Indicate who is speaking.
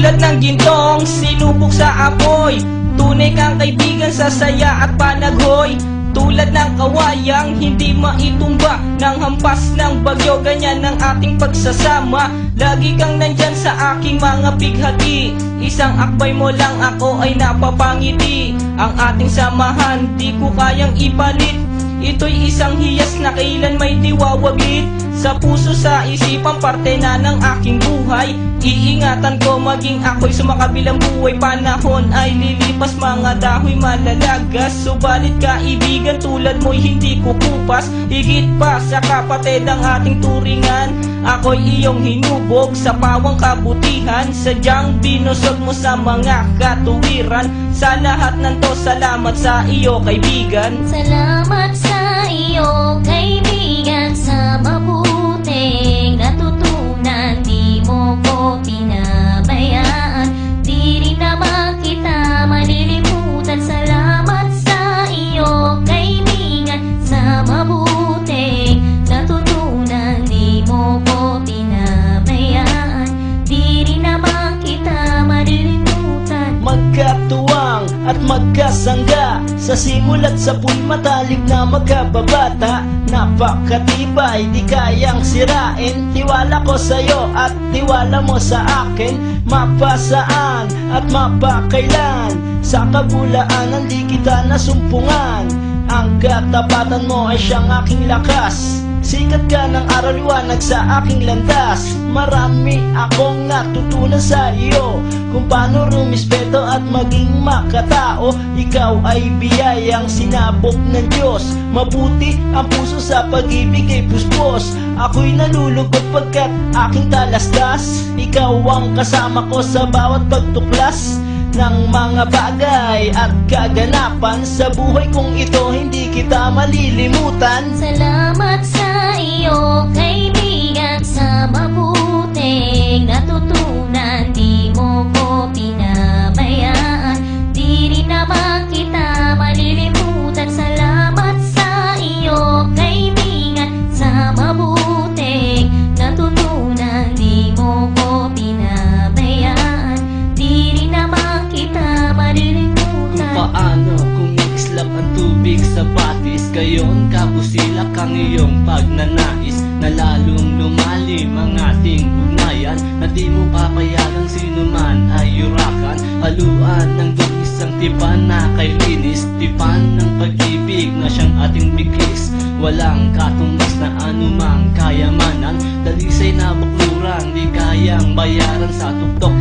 Speaker 1: Tulad ng gintong sinubok sa apoy, tunay kang kaibigan sa saya at panaghoy. Tulad ng kawayang hindi maitumba ng hampas ng bagyo, ganyan ang ating pagsasama. Lagi kang nandyan sa aking mga bighati, isang akbay mo lang ako ay napapangiti. Ang ating samahan di ko kayang ipalit, ito'y isang hiyas na kailan may diwawaglit. Sa puso, sa isipan, parte na ng aking buhay. Iingatan ko maging ako'y sumakabilang buhay. Panahon ay lilipas, mga dahoy malalagas. Subalit kaibigan tulad mo'y hindi kukupas. Higit pa sa kapatid ang ating turingan, ako'y iyong hinubog sa pawang kabutihan. Sadyang binusog mo sa mga katuwiran. Sa lahat ng to, salamat sa iyo kaibigan.
Speaker 2: Salamat sa iyo kaibigan, sa mabuting natutunan. Di mo ko pinabayaan, di rin naman kita malilimutan. Salamat sa iyo kaibigan, sa mabuting natutunan. Di mo ko pinabayaan, di rin naman kita malilimutan.
Speaker 3: Magkatuwang at magkasangga, sa simulat sa puy matalik na magkababata. Napakatibay, di kayang sirain. Tiwala ko sa'yo at tiwala mo sa akin. Mapasaan at mapakailan, sa kabulaanan di kita nasumpungan. Ang katapatan mo ay siyang aking lakas. Sikat ka ng araw, liwanag sa aking landas. Marami akong natutunan sa iyo, kung paano rumispeto at maging makatao. Ikaw ay biyayang sinabok ng Diyos. Mabuti ang puso sa pag-ibig ay puspos. Ako'y nalulugod pagkat aking talastas. Ikaw ang kasama ko sa bawat pagtuklas ng mga bagay at kaganapan. Sa buhay kong ito hindi kita malilimutan.
Speaker 2: Salamat sa iyo kaibigan, sa mabuting natutunan. Di mo ko pinabayaan, di rin naman kita malilimutan. Salamat sa iyo kaibigan, sa mabuting natutunan. Di mo ko pinabayaan, di rin naman kita malilimutan.
Speaker 4: Kung paano kumikislap ang tubig sa batis, gayon kabusilak ang iyong pagnanais, na lalong lumalim ang ating ugnayan, na di mo papayagang sino man ay yurakan. Haluan ng dungis ang tipan na kay linis, tipan ng pag-ibig na siyang ating biglis. Walang katumbas na anumang kayamanan, dalisay na bakluran di kayang bayaran sa tuktok